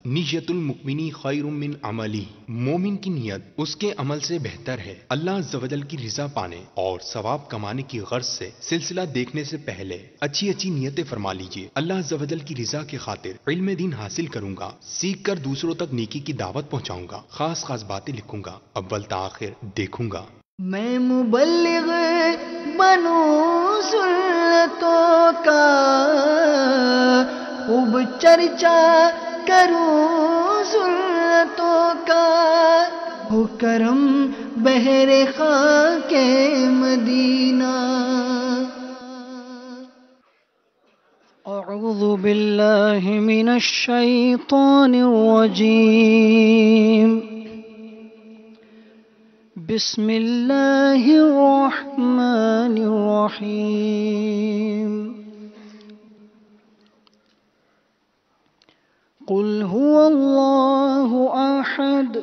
نیت المؤمنی خیر من عملی، مومن کی نیت اس کے عمل سے بہتر ہے۔ اللہ عز و جل کی رضا پانے اور ثواب کمانے کی غرض سے سلسلہ دیکھنے سے پہلے اچھی اچھی نیتیں فرما لیجئے۔ اللہ عز و جل کی رضا کی خاطر علم دین حاصل کروں گا، سیکھ کر دوسروں تک نیکی کی دعوت پہنچاؤں گا، خاص خاص باتیں لکھوں گا، اول تا آخر دیکھوں گا۔ میں مبلغ بنوں سنتوں کا، خوب چرچا کروں سنتوں کا، ہو کرم بحر خاک مدینہ۔ اعوذ باللہ من الشیطان الرجیم، بسم اللہ الرحمن الرحیم۔ قل هو اللہ احد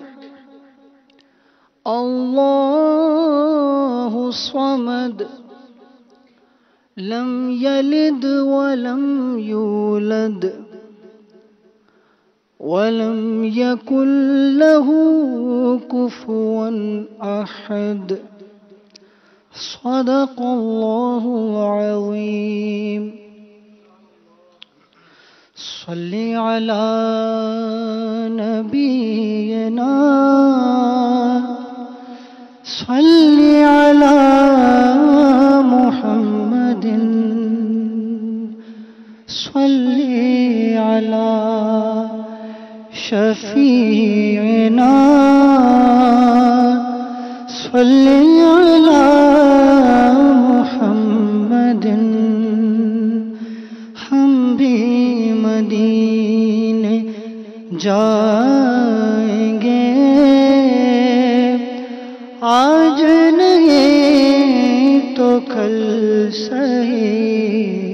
اللہ الصمد لم یلد ولم یولد ولم یکن له کفوا احد، صدق اللہ العظیم۔ صلی علی نبینا، صلی علی محمد، صلی علی شفیعنا، صلی علی محمد۔ ہم بھی مدینے جائیں گے، آج نہیں تو کل صحیح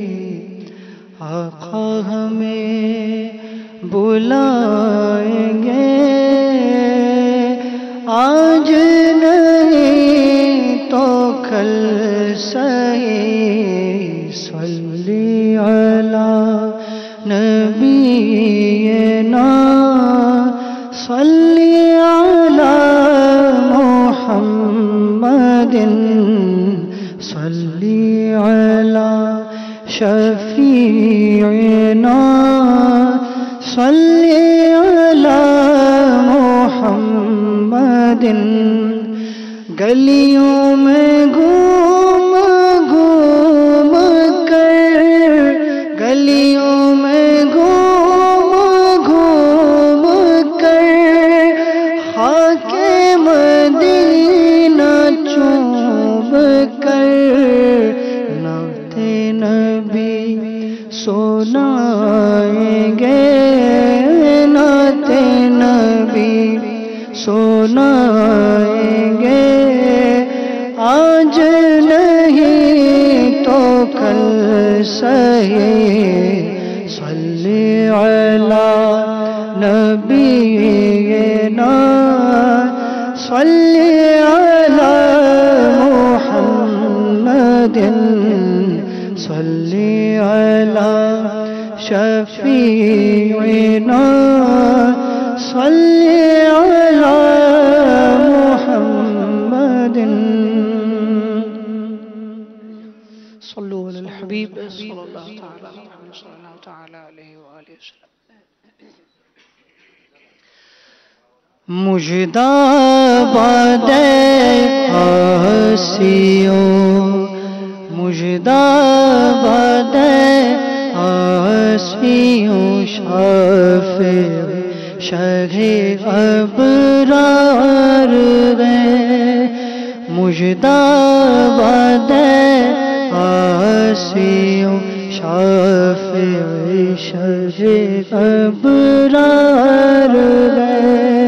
آقا ہمیں بلائیں گے، آج نہیں تو کل صحیح۔ صلی علی نبینا، صلی علی محمد، صلی علی شفیعنا، صلی علی محمد۔ گلیوں میں گھوم گھوم کر، گلیوں میں گھوم گھوم کر، خاک مدینہ چوم کر، نعت نبی سنائیں گے، نعت نبی سنائیں گے، آج نہیں تو کل صحیح۔ صلی علی نبینا، صلی علی محمد، صلی علی شفیعنا، صلی علی محمد۔ صلو علی الحبیب صلی اللہ تعالی علیہ وآلہ وسلم۔ مجداباد آسیوں، مجداباد آسیوں، شافع شہ ابرار گئے، مجداباد آسیوں، شافع شہ ابرار گئے،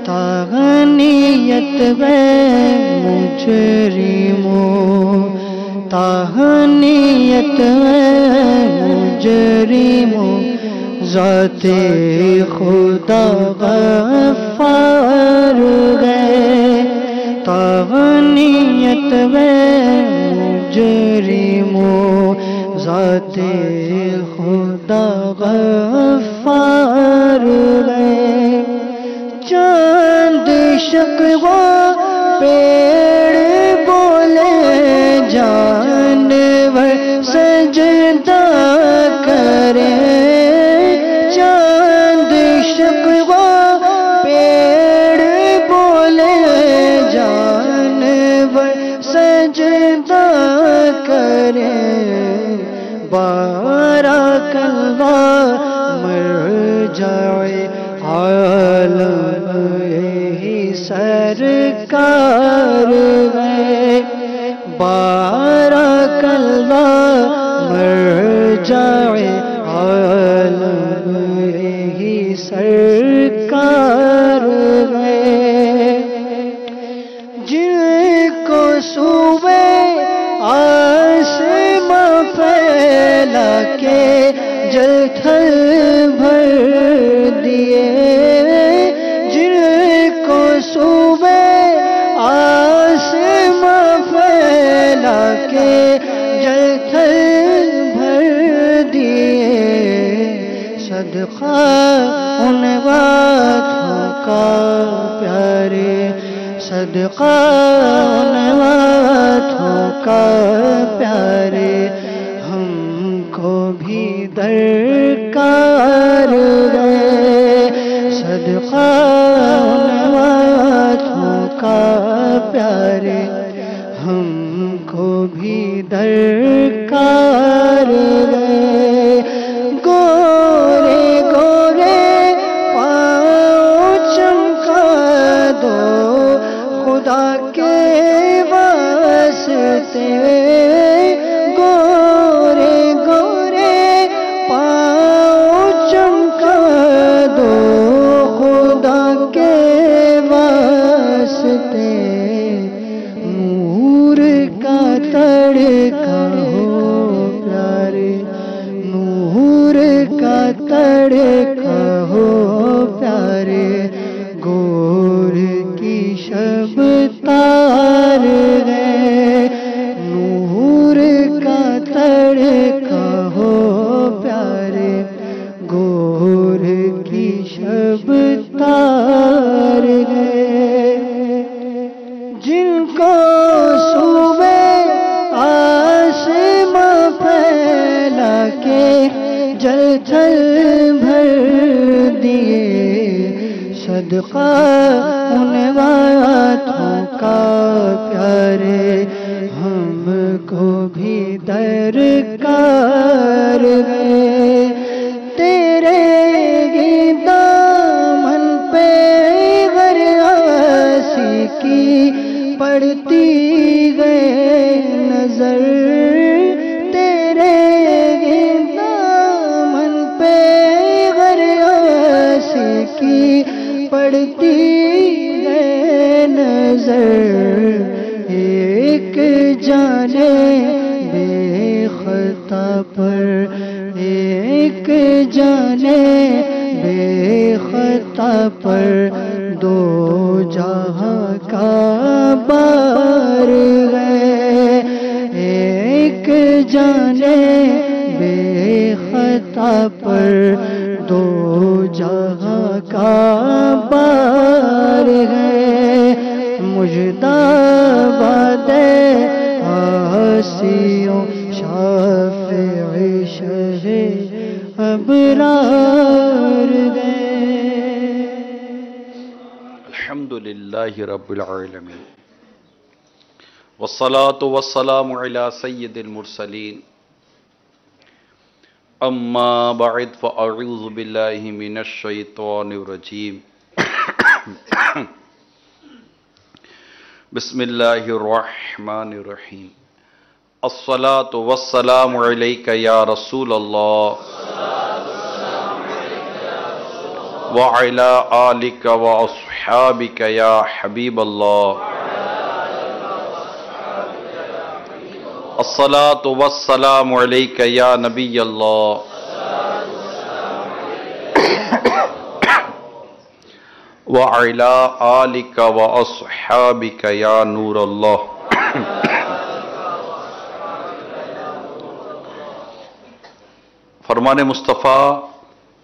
تاغنیت گئے مجرموں، تاغنیت گئے مجرموں، ذات خدا غفار گئے، تاغنیت گئے مجرموں، ذات خدا غفار شکوہ پیڑ بولے جانور سجدہ کرے چاند شکوہ پیڑ بولے جانور سجدہ کرے بارک اللہ مرجع عالم یہی سرکار ہے بارک اللہ مرجع عالم یہی سرکار ہے جن کو صوبے آسماں پھیلا کے جل تھل بھر دیے جن کو صوبے آسماں پھیلا کے جل تھل بھر دیے صدقہ ان باتوں کا پیارے صدقہ ان باتوں کا پیارے ہم کو بھی درکار ہے صدقہ ان باتوں کا پیارے ہم کو بھی درکار ہے گورے گورے پاؤں چمکا دو خدا کے واسطے گورے گورے پاؤں چمکا دو خدا کے واسطے نور کا تڑکا ہو پیارے نور کا تڑکا ہو پیارے گور کی شب تار ہے نور کا تڑکا ہو پیارے گور کی شب تار ہے جن کو صوبے آسماں پھیلا کے جل تھل بھر دیے صدقہ ان باتوں کا پیارے ہم کو بھی درکار ہے تیرے ہی دامن پہ غر آسی کی پڑتی گئے نظر تیرے ہی دامن پہ غر آسی کی پڑتی ہے نظر ایک جانے بے خطا پر ایک جانے بے خطا پر دو جہاں کا بار ہے ایک جانے بے خطا پر دو جہاں کا بار ہے مجدہ باد آسیوں شافع شہ ابرار ہے الحمدللہ رب العالمین والصلاة والسلام علی سید المرسلین اما بعد فاعوذ باللہ من الشیطان الرجیم بسم اللہ الرحمن الرحیم الصلاة والسلام علیک یا رسول اللہ وعلی آلک واصحابک یا حبیب اللہ الصلاة والسلام علیک یا نبی اللہ وعلی آلک واصحابک یا نور اللہ فرمان مصطفیٰ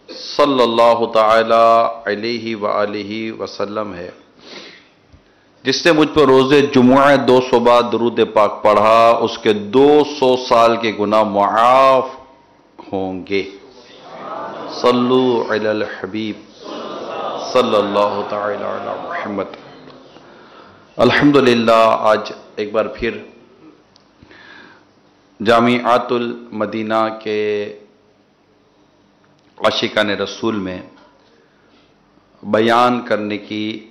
صلی اللہ تعالی علیہ وآلہ وسلم ہے جس نے مجھ پر روز جمعہ 200 بار درود پاک پڑھا اس کے 200 سال کے گناہ معاف ہوں گے۔ صلو علی الحبیب صلی اللہ تعالی علی محمد۔ الحمدللہ آج ایک بار پھر جامعات المدینہ کے عاشقان رسول میں بیان کرنے کی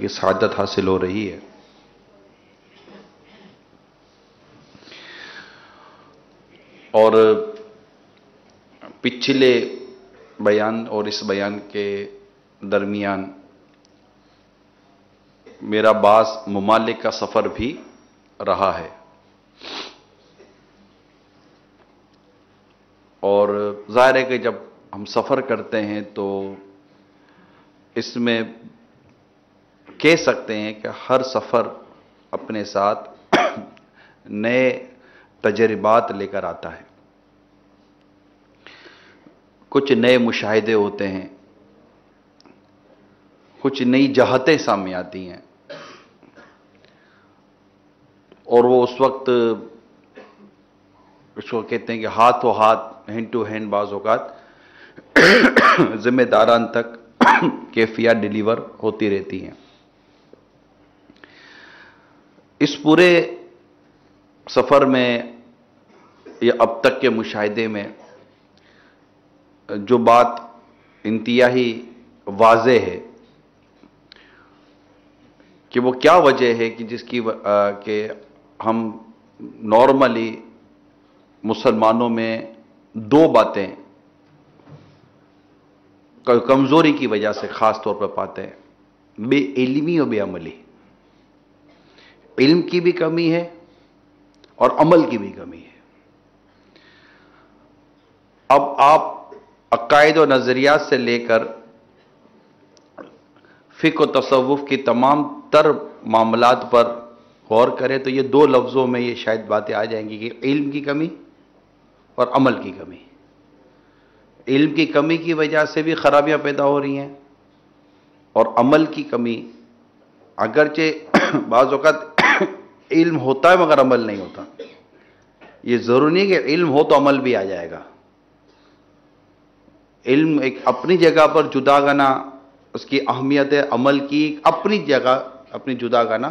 سعادت حاصل ہو رہی ہے۔ اور پچھلے بیان اور اس بیان کے درمیان میرا بعض ممالک کا سفر بھی رہا ہے، اور ظاہر ہے کہ جب ہم سفر کرتے ہیں تو اس میں کہہ سکتے ہیں کہ ہر سفر اپنے ساتھ نئے تجربات لے کر آتا ہے، کچھ نئے مشاہدے ہوتے ہیں، کچھ نئی جہتیں سامنے آتی ہیں، اور وہ اس وقت اس کو کہتے ہیں کہ ہاتھ و ہاتھ، ہینڈ ٹو ہینڈ بعض اوقات ذمہ داران تک کیفیات ڈیلیور ہوتی رہتی ہیں۔ اس پورے سفر میں یا اب تک کے مشاہدے میں جو بات انتہائی واضح ہے کہ وہ کیا وجہ ہے کہ جس کی کہ ہم نارملی مسلمانوں میں دو باتیں کمزوری کی وجہ سے خاص طور پر پاتے ہیں، بے علمی اور بے عملی۔ علم کی بھی کمی ہے اور عمل کی بھی کمی ہے۔ اب آپ عقائد و نظریات سے لے کر فقہ و تصوف کی تمام تر معاملات پر غور کریں تو یہ دو لفظوں میں یہ شاید باتیں آ جائیں گی کہ علم کی کمی اور عمل کی کمی۔ علم کی کمی کی وجہ سے بھی خرابیاں پیدا ہو رہی ہیں، اور عمل کی کمی، اگرچہ بعض اوقات علم ہوتا ہے مگر عمل نہیں ہوتا۔ یہ ضروری نہیں کہ علم ہو تو عمل بھی آ جائے گا۔ علم ایک اپنی جگہ پر جداگانہ اس کی اہمیت ہے، عمل کی اپنی جگہ اپنی جداگانہ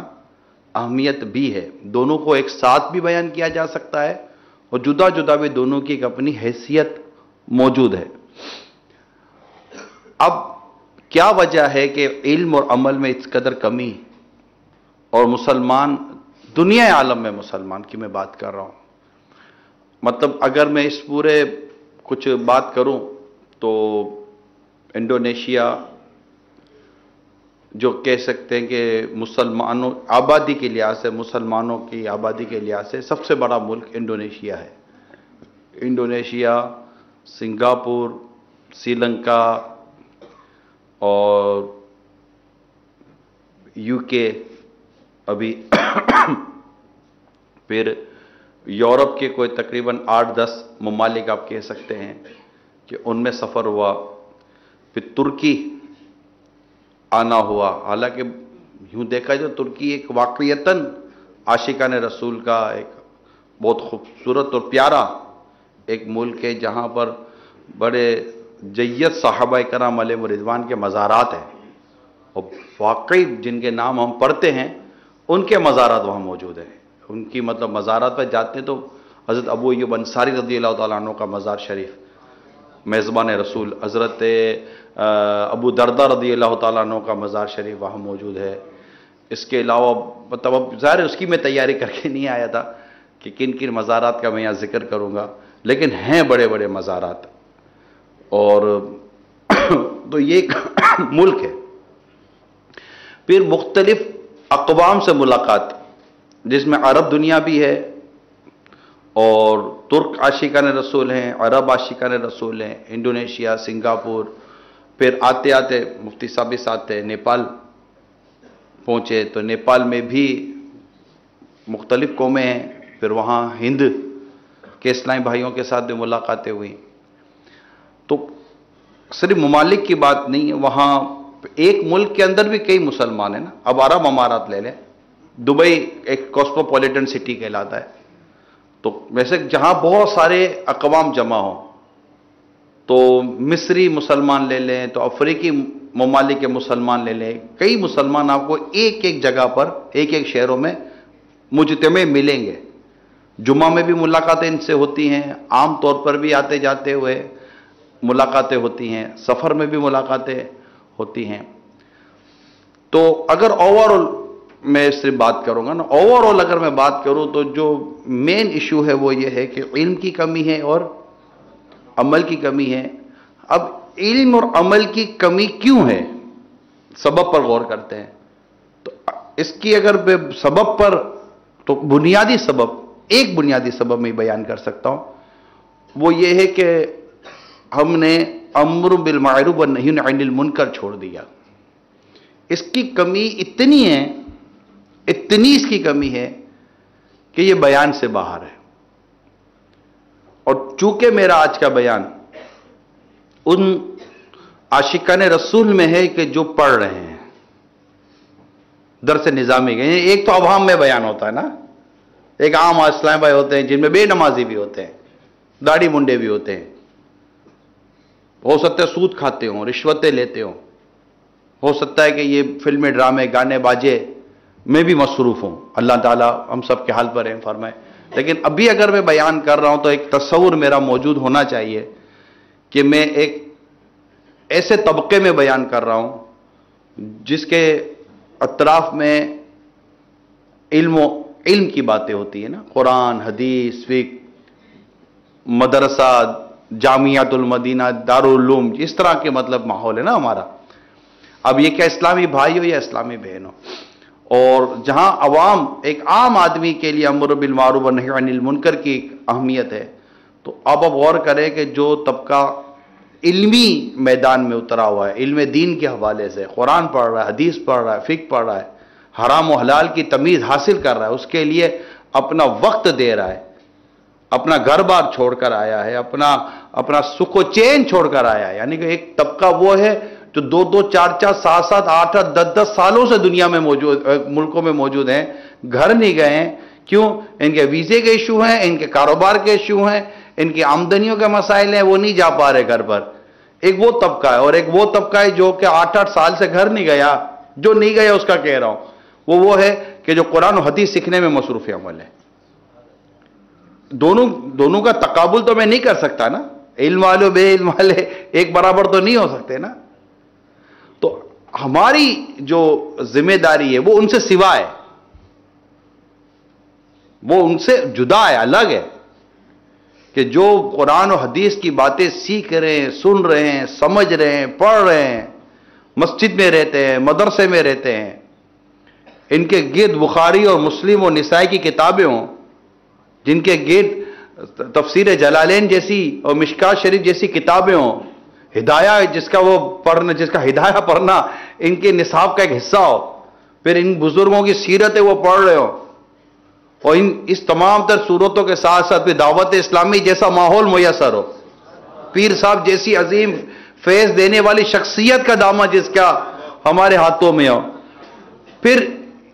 اہمیت بھی ہے۔ دونوں کو ایک ساتھ بھی بیان کیا جا سکتا ہے اور جدا جدا بھی دونوں کی ایک اپنی حیثیت موجود ہے۔ اب کیا وجہ ہے کہ علم اور عمل میں اس قدر کمی، اور مسلمان دنیا عالم میں مسلمان کی میں بات کر رہا ہوں، مطلب اگر میں اس پورے کچھ بات کروں تو انڈونیشیا جو کہہ سکتے ہیں کہ مسلمانوں آبادی کے لحاظ سے، مسلمانوں کی آبادی کے لحاظ سے سب سے بڑا ملک انڈونیشیا ہے۔ انڈونیشیا، سنگاپور، سری لنکا اور یو کے، ابھی پھر یورپ کے کوئی تقریباً 8-10 ممالک آپ کہہ سکتے ہیں کہ ان میں سفر ہوا، پھر ترکی آنا ہوا۔ حالانکہ یوں دیکھا جو ترکی ایک واقعتاً عاشقان رسول کا ایک بہت خوبصورت اور پیارا ایک ملک ہے، جہاں پر بڑے جید صحابہ کرام علیہ رضوان کے مزارات ہیں، اور واقعی جن کے نام ہم پڑھتے ہیں ان کے مزارات وہاں موجود ہیں۔ ان کی مطلب مزارات پر جاتے ہیں تو حضرت ابو ایوب انصاری رضی اللہ تعالیٰ عنہ کا مزار شریف، میزبان رسول حضرت ابو دردہ رضی اللہ تعالیٰ عنہ کا مزار شریف وہاں موجود ہے۔ اس کے علاوہ مطلب اب ظاہر اس کی میں تیاری کر کے نہیں آیا تھا کہ کن کن مزارات کا میں یہاں ذکر کروں گا، لیکن ہیں بڑے بڑے مزارات، اور تو یہ ایک ملک ہے۔ پھر مختلف اقوام سے ملاقات، جس میں عرب دنیا بھی ہے، اور ترک عاشقان رسول ہیں، عرب عاشقان رسول ہیں، انڈونیشیا، سنگاپور، پھر آتے آتے مفتی صاحب بھی ساتھ تھے، نیپال پہنچے تو نیپال میں بھی مختلف قومیں ہیں، پھر وہاں ہند کے اسلامی بھائیوں کے ساتھ بھی ملاقاتیں ہوئیں۔ تو صرف ممالک کی بات نہیں ہے، وہاں ایک ملک کے اندر بھی کئی مسلمان ہیں نا. اب عرب امارات لے لیں، دبئی ایک کاسموپولیٹن سٹی کہلاتا ہے، تو ویسے جہاں بہت سارے اقوام جمع ہوں، تو مصری مسلمان لے لیں، تو افریقی ممالک کے مسلمان لے لیں، کئی مسلمان آپ کو ایک ایک جگہ پر ایک ایک شہروں میں مجتمع ملیں گے. جمعہ میں بھی ملاقاتیں ان سے ہوتی ہیں، عام طور پر بھی آتے جاتے ہوئے ملاقاتیں ہوتی ہیں، سفر میں بھی ملاقاتیں ہوتی ہیں. تو اگر اوور آل میں صرف بات کروں گا نا، اوور آل اگر میں بات کروں تو جو مین ایشو ہے وہ یہ ہے کہ علم کی کمی ہے اور عمل کی کمی ہے. اب علم اور عمل کی کمی کیوں ہے، سبب پر غور کرتے ہیں. تو اس کی اگر سبب پر، تو بنیادی سبب، ایک بنیادی سبب میں بیان کر سکتا ہوں، وہ یہ ہے کہ ہم نے امر بالمعروف والنہی عن المنکر چھوڑ دیا. اس کی کمی اتنی ہے، اتنی اس کی کمی ہے کہ یہ بیان سے باہر ہے. اور چونکہ میرا آج کا بیان ان عاشقان رسول میں ہے کہ جو پڑھ رہے ہیں، درس نظامی گئے. ایک تو عوام میں بیان ہوتا ہے نا، ایک عام اسلام بھائی ہوتے ہیں جن میں بے نمازی بھی ہوتے ہیں، داڑھی منڈے بھی ہوتے ہیں، ہو سکتا ہے سود کھاتے ہوں، رشوتیں لیتے ہوں، ہو سکتا ہے کہ یہ فلمیں، ڈرامے، گانے باجے میں بھی مصروف ہوں. اللہ تعالیٰ ہم سب کے حال پر رحم فرمائے. لیکن ابھی اگر میں بیان کر رہا ہوں تو ایک تصور میرا موجود ہونا چاہیے کہ میں ایک ایسے طبقے میں بیان کر رہا ہوں جس کے اطراف میں علم کی باتیں ہوتی ہیں نا، قرآن، حدیث، فقہ، مدرسہ، جامعۃ المدینہ، دارالعلوم، اس طرح کے مطلب ماحول ہے نا ہمارا. اب یہ کیا اسلامی بھائی ہو یا اسلامی بہن ہو، اور جہاں عوام، ایک عام آدمی کے لیے امر بالمعروف والنہی عن المنکر کی ایک اہمیت ہے. تو اب غور کریں کہ جو طبقہ علمی میدان میں اترا ہوا ہے، علم دین کے حوالے سے قرآن پڑھ رہا ہے، حدیث پڑھ رہا ہے، فقہ پڑھ رہا ہے، حرام و حلال کی تمیز حاصل کر رہا ہے، اس کے لیے اپنا وقت دے رہا ہے، اپنا گھر بار چھوڑ کر آیا ہے، اپنا سکھ و چین چھوڑ کر آیا ہے. یعنی کہ ایک طبقہ وہ ہے جو 2-2, 4-4, 7-7, 8-8, 10-10 سالوں سے دنیا میں موجود، ملکوں میں موجود ہیں، گھر نہیں گئے ہیں. کیوں؟ ان کے ویزے کے ایشو ہیں، ان کے کاروبار کے ایشو ہیں، ان کی آمدنیوں کے مسائل ہیں، وہ نہیں جا پا رہے گھر پر. ایک وہ طبقہ ہے، اور ایک وہ طبقہ ہے جو کہ 8-8 سال سے گھر نہیں گیا. جو نہیں گیا اس کا کہہ رہا ہوں، وہ ہے کہ جو قرآن و حدیث سیکھنے میں مصروف عمل ہے. دونوں کا تقابل تو میں نہیں کر سکتا نا، علم والے بے علم والے ایک برابر تو نہیں ہو سکتے نا. تو ہماری جو ذمہ داری ہے وہ ان سے سوا ہے، وہ ان سے جدا ہے، الگ ہے، کہ جو قرآن و حدیث کی باتیں سیکھ رہے ہیں، سن رہے ہیں، سمجھ رہے ہیں، پڑھ رہے ہیں، مسجد میں رہتے ہیں، مدرسے میں رہتے ہیں، ان کے گرد بخاری اور مسلم اور نسائی کی کتابیں ہوں، جن کے گرد تفسیر جلالین جیسی اور مشکات شریف جیسی کتابیں ہوں، ہدایہ جس کا ہدایہ پڑھنا ان کے نصاب کا ایک حصہ ہو، پھر ان بزرگوں کی سیرتیں وہ پڑھ رہے ہو، اور اس تمام تر صورتوں کے ساتھ ساتھ پھر دعوت اسلامی جیسا ماحول میسر ہو، پیر صاحب جیسی عظیم فیض دینے والی شخصیت کا دامن جس کا ہمارے ہاتھوں میں ہو. پھر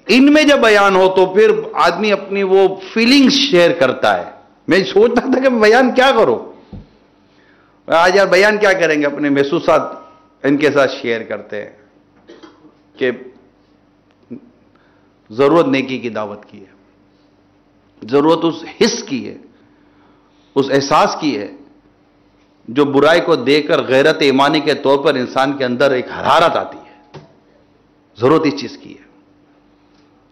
ان میں جب بیان ہو تو پھر آدمی اپنی وہ فیلنگز شیئر کرتا ہے. میں سوچتا تھا کہ بیان کیا کروں آج، یار بیان کیا کریں گے، اپنے محسوسات ان کے ساتھ شیئر کرتے ہیں کہ ضرورت نیکی کی دعوت کی ہے، ضرورت اس حس کی ہے، اس احساس کی ہے جو برائی کو دیکھ کر غیرت ایمانی کے طور پر انسان کے اندر ایک حرارت آتی ہے. ضرورت اس چیز کی ہے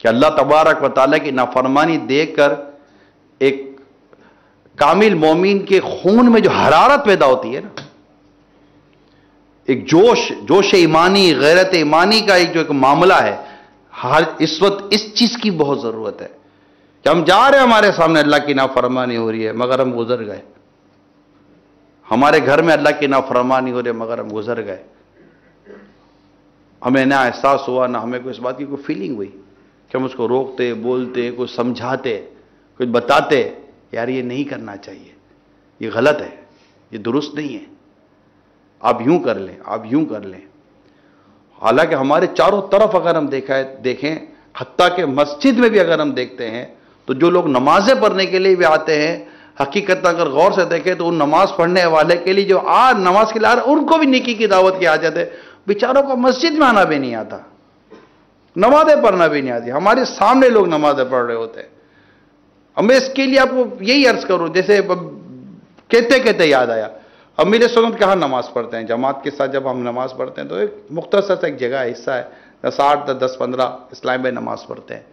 کہ اللہ تبارک و تعالیٰ کی نافرمانی دیکھ کر ایک کامل مومن کے خون میں جو حرارت پیدا ہوتی ہے نا، ایک جوش ایمانی، غیرت ایمانی کا ایک جو ایک معاملہ ہے، اس وقت اس چیز کی بہت ضرورت ہے کہ ہم جا رہے ہیں، ہمارے سامنے اللہ کی نافرمانی ہو رہی ہے مگر ہم گزر گئے، ہمارے گھر میں اللہ کی نافرمانی ہو رہی ہے مگر ہم گزر گئے. ہمیں نہ احساس ہوا، نہ ہمیں کوئی اس بات کی کوئی فیلنگ ہوئی کہ ہم اس کو روکتے، بولتے، کچھ سمجھاتے، کچھ بتاتے، یار یہ نہیں کرنا چاہیے، یہ غلط ہے، یہ درست نہیں ہے. آپ یوں کر لیں، آپ یوں کر لیں. حالانکہ ہمارے چاروں طرف اگر ہم دیکھیں، حتیٰ کہ مسجد میں بھی اگر ہم دیکھتے ہیں تو جو لوگ نمازیں پڑھنے کے لیے بھی آتے ہیں، حقیقت اگر غور سے دیکھیں تو ان نماز پڑھنے والے کے لیے جو نماز کے لیے آ رہے ان کو بھی نیکی کی دعوت کی حاجت ہے. بیچاروں کو مسجد میں آنا بھی نہیں آتا، نمازیں پڑھنا بھی نہیں آتی. ہمارے سامنے لوگ نمازیں پڑھ رہے ہوتے ہیں. اب میں اس کے لیے آپ کو یہی عرض کروں، جیسے کہتے یاد آیا، امیر سنت کہاں نماز پڑھتے ہیں؟ جماعت کے ساتھ جب ہم نماز پڑھتے ہیں تو ایک مختصر سا ایک جگہ حصہ ہے، 10-15 اسلام میں نماز پڑھتے ہیں.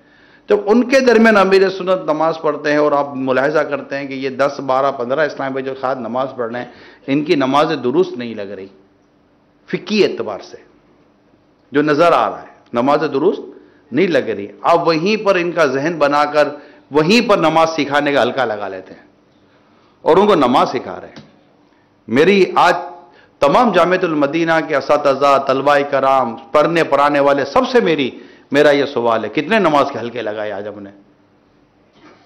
جب ان کے درمیان امیر سنت نماز پڑھتے ہیں اور آپ ملاحظہ کرتے ہیں کہ یہ 10-12-15 اسلام میں جو خاص نماز پڑھ رہے ہیں، ان کی نمازیں درست نہیں لگ رہی فقہی اعتبار سے. جو نظر آ رہا ہے نمازیں درست نہیں لگ رہی. آپ وہیں پر ان کا ذہن بنا کر وہیں پر نماز سکھانے کا حلقہ لگا لیتے ہیں اور ان کو نماز سکھا رہے ہیں. میری آج تمام جامعۃ المدینہ کے اساتذہ، طلباء کرام، پڑھانے والے سب سے میرا یہ سوال ہے، کتنے نماز کے حلقے لگائے آج ہم نے؟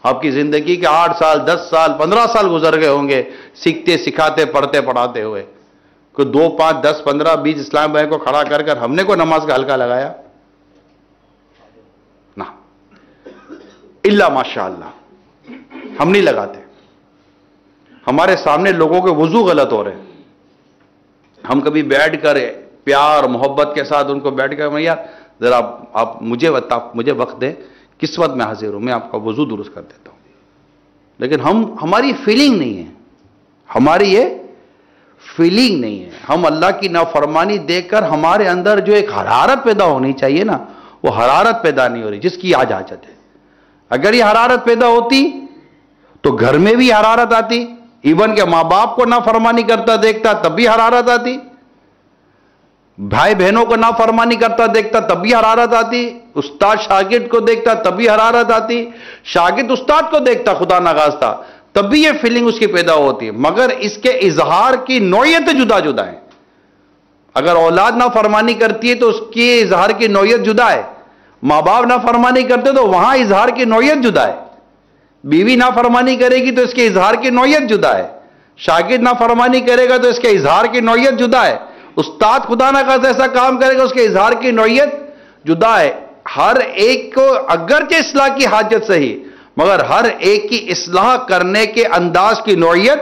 آپ کی زندگی کے 8 سال، 10 سال، 15 سال گزر گئے ہوں گے سیکھتے، سکھاتے، پڑھتے، پڑھاتے ہوئے. کوئی 2، 5، 10، 15، 20 اسلام بھائی کو کھڑا کر ہم نے کوئی نماز کا حلقہ لگایا؟ نہ، الا ماشاء اللہ ہم نہیں لگاتے. ہمارے سامنے لوگوں کے وضو غلط ہو رہے ہیں، ہم کبھی بیٹھ کر پیار محبت کے ساتھ ان کو بیٹھ کر، یار ذرا آپ مجھے وقت دیں، کس وقت میں حاضر ہوں، میں آپ کا وضو درست کر دیتا ہوں. لیکن ہماری فیلنگ نہیں ہے، ہماری یہ فیلنگ نہیں ہے. ہم اللہ کی نافرمانی دیکھ کر ہمارے اندر جو ایک حرارت پیدا ہونی چاہیے نا، وہ حرارت پیدا نہیں ہو رہی جس کی آج حاجت ہے. اگر یہ حرارت پیدا ہوتی تو گھر میں بھی حرارت آتی، ایون کہ ماں باپ کو نافرمانی کرتا دیکھتا تب بھی حرارت آتی، بھائی بہنوں کو نافرمانی کرتا دیکھتا تب بھی حرارت آتی، استاد شاگرد کو دیکھتا تب بھی حرارت آتی، شاگرد استاد کو دیکھتا خدا نخواستہ تب بھی یہ فیلنگ اس کی پیدا ہوتی ہے. مگر اس کے اظہار کی نوعیت جدا جدا ہیں. اگر اولاد نافرمانی کرتی ہے تو اس کی اظہار کی نوعیت جدا ہے، ماں باپ نافرمانی کرتے تو وہاں اظہار کی نوعیت جدا ہے، بیوی نافرمانی کرے گی تو اس کے اظہار کی نوعیت جدا ہے، شاگرد نافرمانی کرے گا تو اس کے اظہار کی نوعیت جدا ہے، استاد خدا نہ خواستہ ایسا کام کرے گا اس کے اظہار کی نوعیت جدا ہے. ہر ایک کو اگرچہ اصلاح کی حاجت صحیح، مگر ہر ایک کی اصلاح کرنے کے انداز کی نوعیت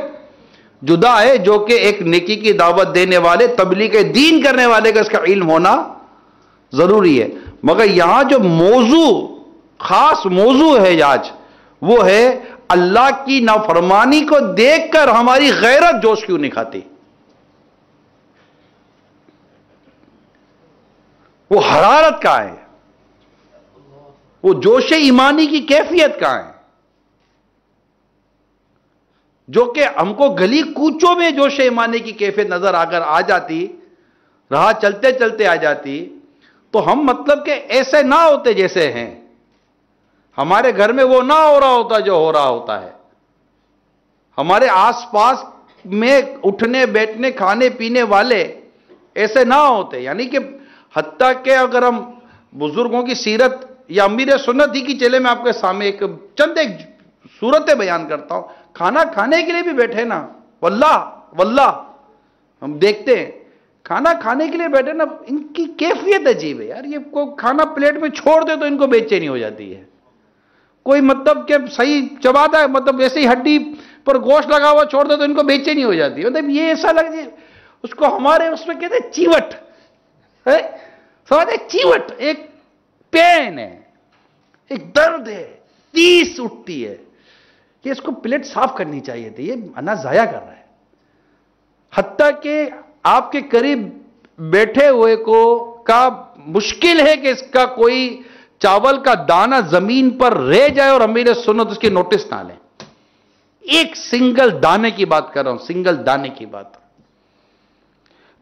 جدا ہے، جو کہ ایک نیکی کی دعوت دینے والے، تبلیغ دین کرنے والے کا اس کا علم ہونا ضروری ہے. مگر یہاں جو خاص موضوع ہے آج، وہ ہے اللہ کی نافرمانی کو دیکھ کر ہماری غیرت جوش کیوں نہیں کھاتی؟ وہ حرارت کہاں ہے؟ وہ جوش ایمانی کی کیفیت کہاں ہے؟ جو کہ ہم کو گلی کوچوں میں جوش ایمانی کی کیفیت نظر آ جاتی، راہ چلتے چلتے آ جاتی، تو ہم مطلب کہ ایسے نہ ہوتے جیسے ہیں. ہمارے گھر میں وہ نہ ہو رہا ہوتا جو ہو رہا ہوتا ہے. ہمارے آس پاس میں اٹھنے بیٹھنے کھانے پینے والے ایسے نہ ہوتے. یعنی کہ حتیٰ کہ اگر ہم بزرگوں کی سیرت یا امیر سنت ہی کی چلے، میں آپ کے سامنے چند صورتیں بیان کرتا ہوں. کھانا کھانے کے لیے بھی بیٹھے نا، واللہ ہم دیکھتے ہیں کھانا کھانے کے لیے بیٹھے نا، ان کی کیفیت عجیب ہے یار. یہ کوئی کھانا پلیٹ میں چھوڑ دے تو ان کو بے چینی ہو جاتی ہے. کوئی مطلب کہ صحیح چباتا ہے، مطلب ایسے ہی ہڈی پر گوشت لگا ہوا چھوڑ دے تو ان کو بے چینی ہو جاتی ہے. مطلب یہ ایسا لگ جائے اس کو ہمارے اس میں کہتے ہیں چیوٹ ہے، سمجھتے چیوٹ، ایک پین ہے، ایک درد ہے، تیس اٹھتی ہے کہ اس کو پلیٹ صاف کرنی چاہیے تھی، یہ اناج ضائع کر رہا ہے. حتیٰ کہ آپ کے قریب بیٹھے ہوئے کو کا مشکل ہے کہ اس کا کوئی چاول کا دانہ زمین پر رہ جائے اور امیر سنت اس کی نوٹس نہ لیں. ایک سنگل دانے کی بات کر رہا ہوں، سنگل دانے کی بات.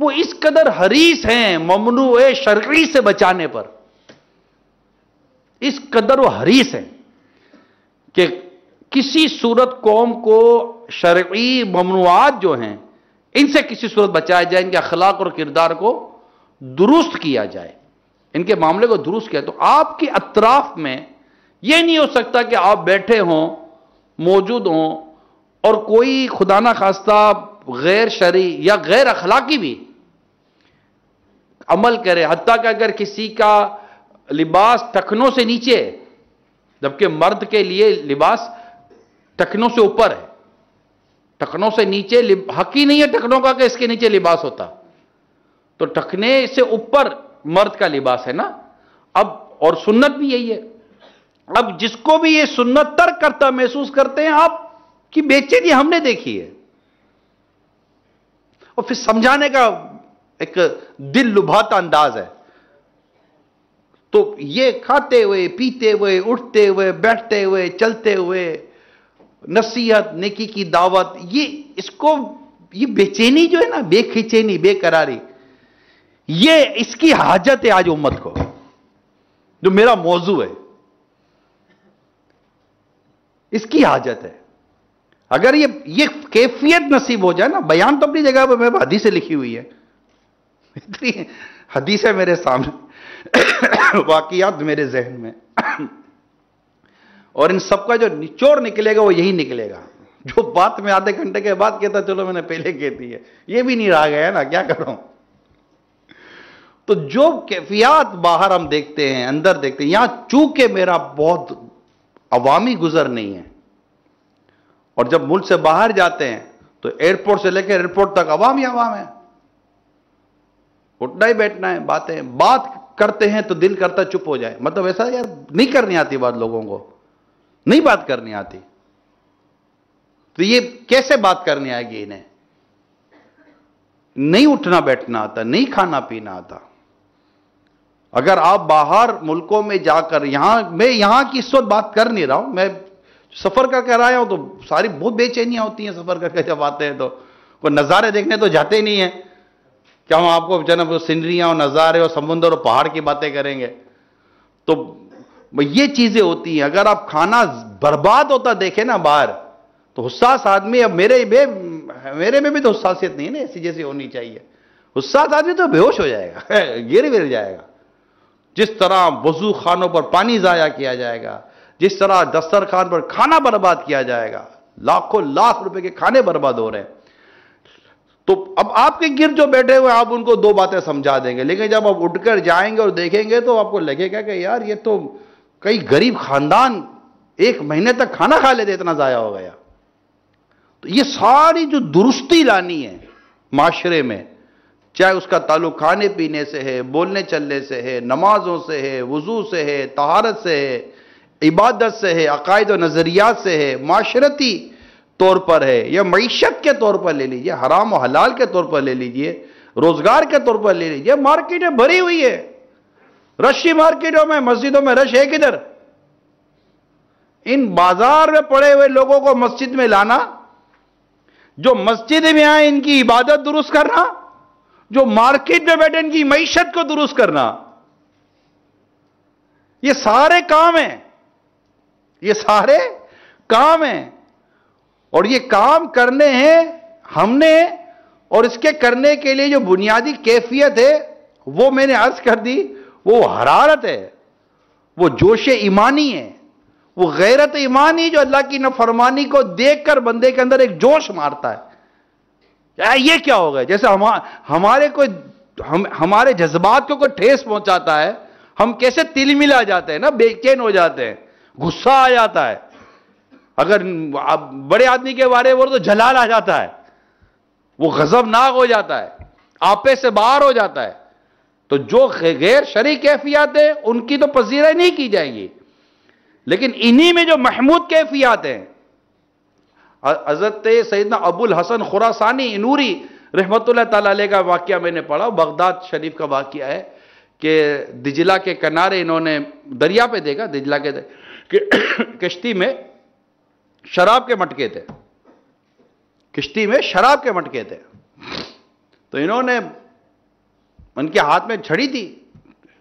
وہ اس قدر حریص ہیں ممنوع شرعی سے بچانے پر، اس قدر وہ حریص ہیں کہ کسی صورت قوم کو شرعی ممنوعات جو ہیں ان سے کسی صورت بچایا جائے، ان کے اخلاق اور کردار کو درست کیا جائے، ان کے معاملے کو درست کیا. تو آپ کے اطراف میں یہ نہیں ہو سکتا کہ آپ بیٹھے ہوں، موجود ہوں، اور کوئی خدا نہ خواستہ غیر شرعی یا غیر اخلاقی بھی عمل کرے، حتیٰ کہ اگر کسی کا لباس ٹخنوں سے نیچے ہے، جبکہ مرد کے لیے لباس ٹخنوں سے اوپر ہے، ٹخنوں سے نیچے حق ہی نہیں ہے ٹخنوں کا کہ اس کے نیچے لباس ہوتا، تو ٹخنے سے اوپر مرد کا لباس ہے نا. اب اور سنت بھی یہی ہے. اب جس کو بھی یہ سنت ترک کرتا محسوس کرتے ہیں، آپ کی بے چینی ہم نے دیکھی ہے، اور پھر سمجھانے کا ایک دل لبھاتا انداز ہے. تو یہ کھاتے ہوئے، پیتے ہوئے، اٹھتے ہوئے، بیٹھتے ہوئے، چلتے ہوئے، نصیحت، نیکی کی دعوت، یہ بے چینی جو ہے نا، بے کھچینی، بے قراری، یہ اس کی حاجت ہے آج امت کو، جو میرا موضوع ہے، اس کی حاجت ہے. اگر یہ کیفیت نصیب ہو جائے نا، بیان تو اپنی جگہ پہ میں حدیثیں لکھی ہوئی ہے، اتنی حدیثیں میرے سامنے، واقعات میرے ذہن میں، اور ان سب کا جو نچوڑ نکلے گا وہ یہی نکلے گا. جو بات میں آدھے گھنٹے کے بعد کہتا چلو میں نے پہلے کہتی ہے، یہ بھی نہیں رہ گیا نا، کیا کروں. تو جو کیفیات باہر ہم دیکھتے ہیں، اندر دیکھتے ہیں، یہاں چونکہ میرا بہت عوامی گزر نہیں ہے، اور جب ملک سے باہر جاتے ہیں تو ایئرپورٹ سے لے کے ایئرپورٹ تک عوام ہی عوام ہے، اٹھنا ہی بیٹھنا ہے، بات کرتے ہیں تو دل کرتا چپ ہو جائے. مطلب ایسا یار نہیں کرنی آتی بات، لوگوں کو نہیں بات کرنی آتی، تو یہ کیسے بات کرنی آئے گی انہیں؟ نہیں اٹھنا بیٹھنا آتا، نہیں کھانا پینا آتا. اگر آپ باہر ملکوں میں جا کر، میں یہاں کی اس وقت بات کر نہیں رہا ہوں، میں سفر کر کے آیا ہوں تو ساری بہت بے چینیاں ہوتی ہیں سفر کر کے جب آتے ہیں، تو کوئی نظارے دیکھنے تو جاتے ہی نہیں ہیں کہ ہم آپ کو جناب سینریاں اور نظارے اور سمندر اور پہاڑ کی باتیں کریں گے. تو یہ چیزیں ہوتی ہیں. اگر آپ کھانا برباد ہوتا دیکھیں نا باہر، تو حساس آدمی، اب میرے میں بھی تو حساسیت نہیں ہے نا ایسی جیسی ہونی چاہیے. حساس آدمی تو بے ہوش ہو جائے گا، گر جائے گا. جس طرح وضو خانوں پر پانی ضائع کیا جائے گا، جس طرح دسترخوان پر کھانا برباد کیا جائے گا، لاکھوں لاکھ روپے کے کھانے برباد ہو رہے ہیں. تو اب آپ کے گرد جو بیٹھے ہوئے آپ ان کو دو باتیں سمجھا دیں گے، لیکن جب آپ اٹھ کر جائیں گے اور دیکھیں گے تو آپ کو لگے گا کہ یار یہ تو کئی غریب خاندان ایک مہینے تک کھانا کھا لیتے، اتنا ضائع ہو گیا. تو یہ ساری جو درستی لانی ہے معاشرے میں، چاہے اس کا تعلق کھانے پینے سے ہے، بولنے چلنے سے ہے، نمازوں سے ہے، وضو سے ہے، طہارت سے ہے، عبادت سے ہے، عقائد و نظریات سے ہے، معاشرتی طور پر ہے، یا معیشت کے طور پر لے لیجئے، حرام و حلال کے طور پر لے لیجئے، روزگار کے طور پر لے لیجئے. مارکیٹیں بھری ہوئی ہے، رشی مارکیٹوں میں، مسجدوں میں رش ہے کدھر؟ ان بازار میں پڑے ہوئے لوگوں کو مسجد میں لانا، جو مسجد میں آئے ان کی عبادت درست کرنا، جو مارکیٹ میں بیٹھے ان کی معیشت کو درست کرنا، یہ سارے کام ہیں، یہ سارے کام ہیں. اور یہ کام کرنے ہیں ہم نے، اور اس کے کرنے کے لیے جو بنیادی کیفیت ہے وہ میں نے عرض کر دی، وہ حرارت ہے، وہ جوش ایمانی ہے، وہ غیرت ایمانی جو اللہ کی نافرمانی کو دیکھ کر بندے کے اندر ایک جوش مارتا ہے. یہ کیا ہو گیا؟ جیسے ہمارے جذبات کو کوئی ٹھیس پہنچاتا ہے، ہم کیسے تل ملا جاتے ہیں نا، بے چین ہو جاتے ہیں، غصہ آ جاتا ہے. اگر بڑے آدمی کے بارے میں تو جلال آ جاتا ہے، وہ غضبناک ہو جاتا ہے، آپے سے باہر ہو جاتا ہے. تو جو غیر شرعی کیفیات ہیں ان کی تو پذیرائی نہیں کی جائے گی، لیکن انہی میں جو محمود کیفیات ہیں، حضرت سیدنا ابو الحسن خراسانی نوری رحمت اللہ تعالی علیہ کا واقعہ میں نے پڑھا، بغداد شریف کا واقعہ ہے کہ دجلہ کے کنارے انہوں نے دریا پہ دیکھا، دجلہ کے کشتی میں شراب کے مٹکے تھے، کشتی میں شراب کے مٹکے تھے. تو انہوں نے، ان کے ہاتھ میں چھڑی تھی،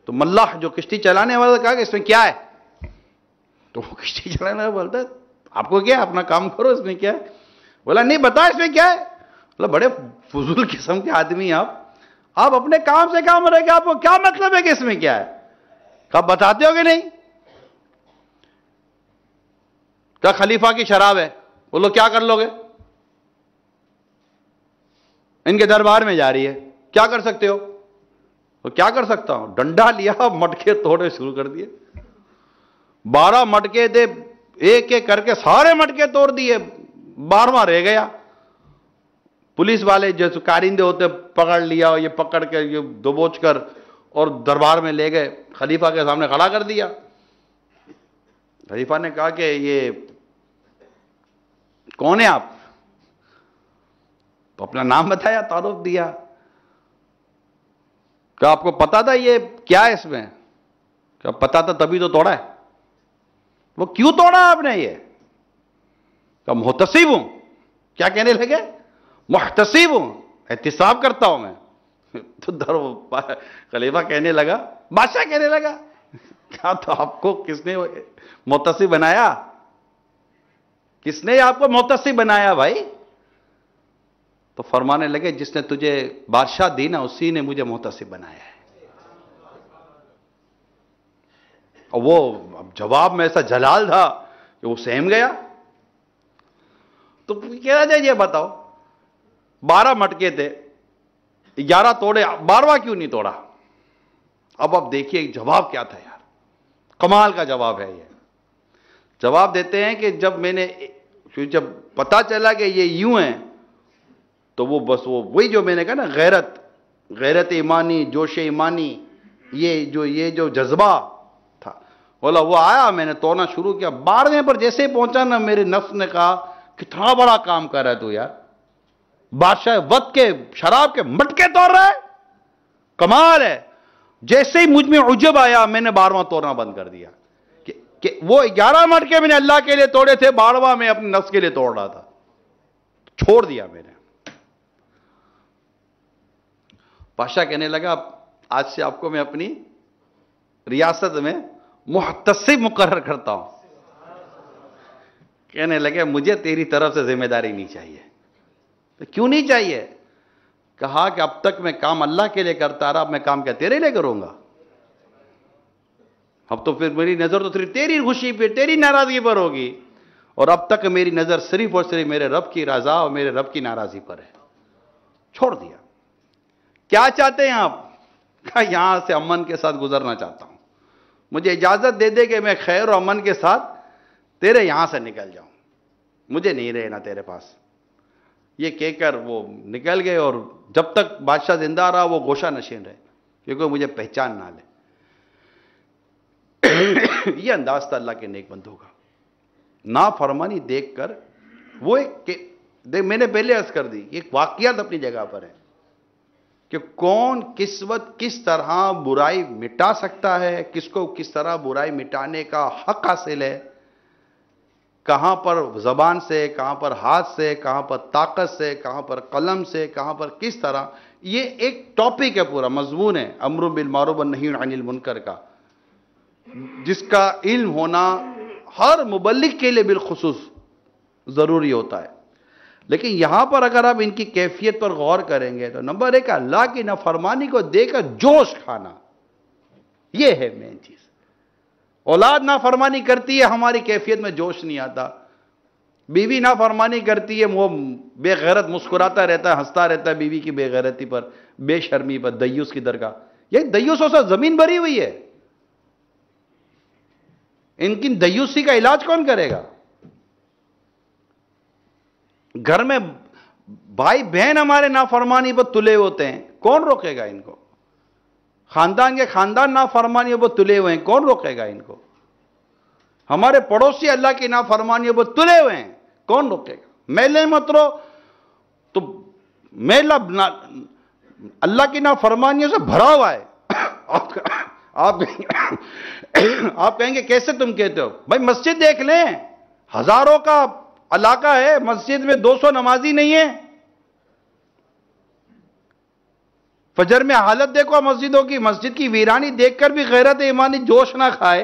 تو ملاح جو کشتی چلانے والا کہا کہ اس میں کیا ہے؟ تو وہ کشتی چلانے والا بولتا ہے آپ کو کیا ہے، اپنا کام کرو، اس میں کیا ہے؟ بولا نہیں بتا اس میں کیا ہے. بولا بڑے فضول قسم کے آدمی آپ اپنے کام سے کام رہے گا، آپ کو کیا مطلب ہے کہ اس میں کیا ہے؟ کہا بتاتے ہو کہ نہیں؟ کہا خلیفہ کی شراب ہے. بولو کیا کر لو گے؟ ان کے دربار میں جا رہی ہے، کیا کر سکتے ہو؟ تو کیا کر سکتا ہوں؟ ڈنڈا لیا، مٹکے توڑے شروع کر دیے. 12 مٹکے تھے، ایک ایک کر کے سارے مٹکے توڑ دیے، 12واں رہ گیا. پولیس والے جو کارندے ہوتے پکڑ لیا، یہ پکڑ کے یہ دبوچ کر اور دربار میں لے گئے، خلیفہ کے سامنے کھڑا کر دیا. خلیفہ نے کہا کہ یہ کون ہے آپ؟ تو اپنا نام بتایا، تعارف دیا. کہ آپ کو پتا تھا یہ کیا ہے اس میں؟ کہ پتا تھا تبھی تو توڑا ہے. وہ کیوں توڑا آپ نے یہ؟ کہ محتسب ہوں. کیا کہنے لگے؟ محتسب ہوں، احتساب کرتا ہوں میں. تو خلیفہ کہنے لگا، بادشاہ کہنے لگا، کیا تو آپ کو کس نے محتسب بنایا؟ کس نے آپ کو محتسب بنایا بھائی؟ تو فرمانے لگے جس نے تجھے بادشاہ دی نا اسی نے مجھے محتسب بنایا ہے. اور وہ جواب میں ایسا جلال تھا کہ وہ سہم گیا. تو کہہ رہا یہ بتاؤ 12 مٹکے تھے، 11 توڑے، 12واں کیوں نہیں توڑا؟ اب آپ دیکھیے جواب کیا تھا یار، کمال کا جواب ہے یہ. جواب دیتے ہیں کہ جب پتا چلا کہ یہ یوں ہیں تو وہ بس وہی جو میں نے کہا نا، غیرت ایمانی، جوش ایمانی، یہ جو جذبہ تھا، بولا وہ آیا، میں نے توڑنا شروع کیا. 12ویں پر جیسے ہی پہنچا نا، میرے نفس نے کہا کتنا بڑا کام کر رہا ہے تو یار، بادشاہ وقت کے شراب کے مٹکے توڑ رہا ہے، کمال ہے. جیسے ہی مجھ میں عجب آیا، میں نے 12واں توڑنا بند کر دیا. کہ وہ 11 مٹکے میں نے اللہ کے لیے توڑے تھے، 12واں میں اپنے نفس کے لیے توڑ رہا تھا، چھوڑ دیا میں نے. بادشاہ کہنے لگا آج سے آپ کو میں اپنی ریاست میں محتسب مقرر کرتا ہوں. کہنے لگے مجھے تیری طرف سے ذمہ داری نہیں چاہیے. کیوں نہیں چاہیے؟ کہا کہ اب تک میں کام اللہ کے لیے کرتا رہا، اب میں کام کیا تیرے لیے کروں گا؟ اب تو پھر میری نظر تو صرف تیری خوشی پہ، تیری ناراضگی پر ہوگی، اور اب تک میری نظر صرف اور صرف میرے رب کی رضا اور میرے رب کی ناراضی پر ہے. چھوڑ دیا. کیا چاہتے ہیں آپ؟ کہا یہاں سے امن کے ساتھ گزرنا چاہتا ہوں، مجھے اجازت دے دے کہ میں خیر و امن کے ساتھ تیرے یہاں سے نکل جاؤں، مجھے نہیں رہنا تیرے پاس. یہ کہہ کر وہ نکل گئے، اور جب تک بادشاہ زندہ رہا وہ گوشہ نشین رہے، کیونکہ مجھے پہچان نہ لے. یہ انداز تھا اللہ کے نیک بندوں کا. نافرمانی دیکھ کر وہ میں نے پہلے عرض کر دی، ایک واقعات اپنی جگہ پر ہے کہ کون کس وقت کس طرح برائی مٹا سکتا ہے، کس کو کس طرح برائی مٹانے کا حق حاصل ہے، کہاں پر زبان سے، کہاں پر ہاتھ سے، کہاں پر طاقت سے، کہاں پر قلم سے، کہاں پر کس طرح. یہ ایک ٹاپک ہے، پورا مضمون ہے امر بالمعروف والنہی عن المنکر کا، جس کا علم ہونا ہر مبلغ کے لیے بالخصوص ضروری ہوتا ہے. لیکن یہاں پر اگر آپ ان کی کیفیت پر غور کریں گے تو نمبر 1 اللہ کی نافرمانی کو دیکھ کر جوش کھانا، یہ ہے مین چیز. اولاد نافرمانی کرتی ہے، ہماری کیفیت میں جوش نہیں آتا. بیوی نافرمانی کرتی ہے، وہ بے غیرت مسکراتا رہتا ہے، ہنستا رہتا ہے بیوی کی بے غیرتی پر، بے شرمی پر، دیوس کی درگاہ. یہ دیوسوں سے زمین بھری ہوئی ہے. ان کی دیوسی کا علاج کون کرے گا؟ گھر میں بھائی بہن ہمارے نافرمانی پر تلے ہوتے ہیں، کون روکے گا ان کو؟ خاندان کے خاندان نافرمانیوں پر تلے ہوئے ہیں، کون روکے گا ان کو؟ ہمارے پڑوسی اللہ کی نافرمانیوں پر تلے ہوئے ہیں، کون روکے گا؟ میلے مت رو تو میلہ اللہ کی نافرمانیوں سے بھرا ہوا ہے. آپ کہیں گے کیسے تم کہتے ہو؟ بھائی مسجد دیکھ لیں، ہزاروں کا علاقہ ہے، مسجد میں 200 نمازی نہیں ہے. فجر میں حالت دیکھو مسجدوں کی، مسجد کی ویرانی دیکھ کر بھی غیرت ایمانی جوش نہ کھائے،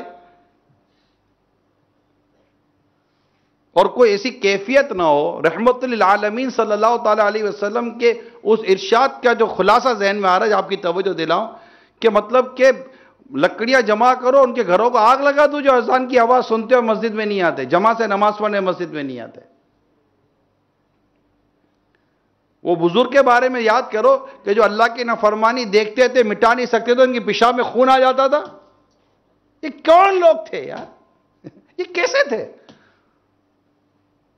اور کوئی ایسی کیفیت نہ ہو. رحمت للعالمین صلی اللہ تعالی علیہ وسلم کے اس ارشاد کا جو خلاصہ ذہن میں آ رہا ہے، آپ کی توجہ دلاؤں کہ مطلب کہ لکڑیاں جمع کرو، ان کے گھروں کو آگ لگا دو جو اذان کی آواز سنتے ہو مسجد میں نہیں آتے، جمع سے نماز پڑھنے مسجد میں نہیں آتے. وہ بزرگ کے بارے میں یاد کرو کہ جو اللہ کی نافرمانی دیکھتے تھے، مٹا نہیں سکتے تو ان کی پیشاب میں خون آ جاتا تھا. یہ کون لوگ تھے یار؟ یہ کیسے تھے؟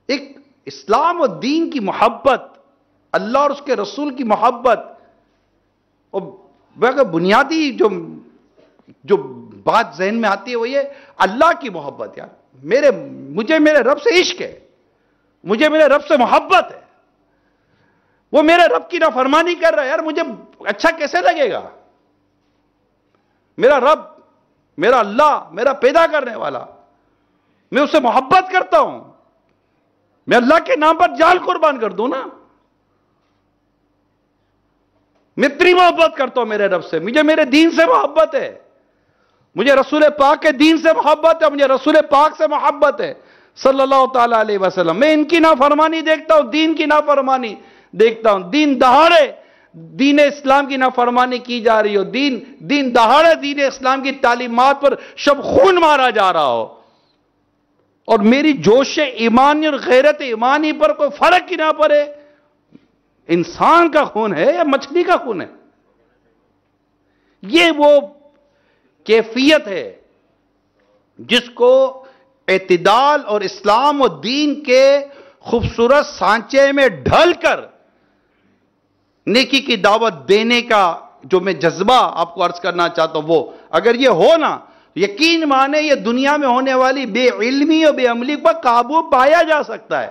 ایک اسلام و دین کی محبت، اللہ اور اس کے رسول کی محبت، اور بنیادی جو بات ذہن میں آتی ہے وہ یہ اللہ کی محبت. یار مجھے میرے رب سے عشق ہے، مجھے میرے رب سے محبت ہے. وہ میرے رب کی نافرمانی کر رہا ہے، یار مجھے اچھا کیسے لگے گا؟ میرا رب، میرا اللہ، میرا پیدا کرنے والا، میں اس سے محبت کرتا ہوں. میں اللہ کے نام پر جان قربان کر دوں نا. میں اتنی محبت کرتا ہوں میرے رب سے، مجھے میرے دین سے محبت ہے، مجھے رسول پاک کے دین سے محبت ہے، مجھے رسول پاک سے محبت ہے صلی اللہ تعالی علیہ وسلم. میں ان کی نافرمانی دیکھتا ہوں، دین کی نافرمانی دیکھتا ہوں، دین دہاڑے دین اسلام کی نافرمانی کی جا رہی ہو، دین دہاڑے دین اسلام کی تعلیمات پر شب خون مارا جا رہا ہو، اور میری جوش ایمانی اور غیرت ایمانی پر کوئی فرق ہی نہ پڑے. انسان کا خون ہے یا مچھلی کا خون ہے؟ یہ وہ کیفیت ہے جس کو اعتدال اور اسلام و دین کے خوبصورت سانچے میں ڈھل کر نیکی کی دعوت دینے کا جو میں جذبہ آپ کو عرض کرنا چاہتا ہوں، وہ اگر یہ ہو نا، یقین مانے یہ دنیا میں ہونے والی بے علمی اور بے عملی پر قابو پایا جا سکتا ہے،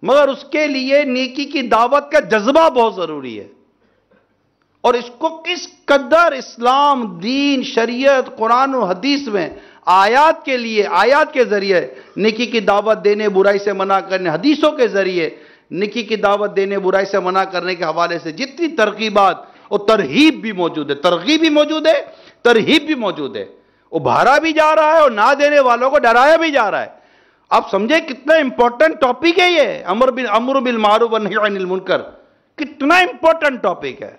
مگر اس کے لیے نیکی کی دعوت کا جذبہ بہت ضروری ہے. اور اس کو کس قدر اسلام، دین، شریعت، قرآن و حدیث میں آیات کے ذریعے نیکی کی دعوت دینے، برائی سے منع کرنے، حدیثوں کے ذریعے نیکی کی دعوت دینے، برائی سے منع کرنے کے حوالے سے جتنی ترغیبات اور ترہیب بھی موجود ہے، ترغیب بھی موجود ہے، ترہیب بھی موجود ہے، ابھارا بھی جا رہا ہے اور نہ دینے والوں کو ڈرایا بھی جا رہا ہے. آپ سمجھے کتنا امپورٹنٹ ٹاپک ہے یہ امر بالمعروف و نہی عن المنکر، کتنا امپورٹنٹ ٹاپک ہے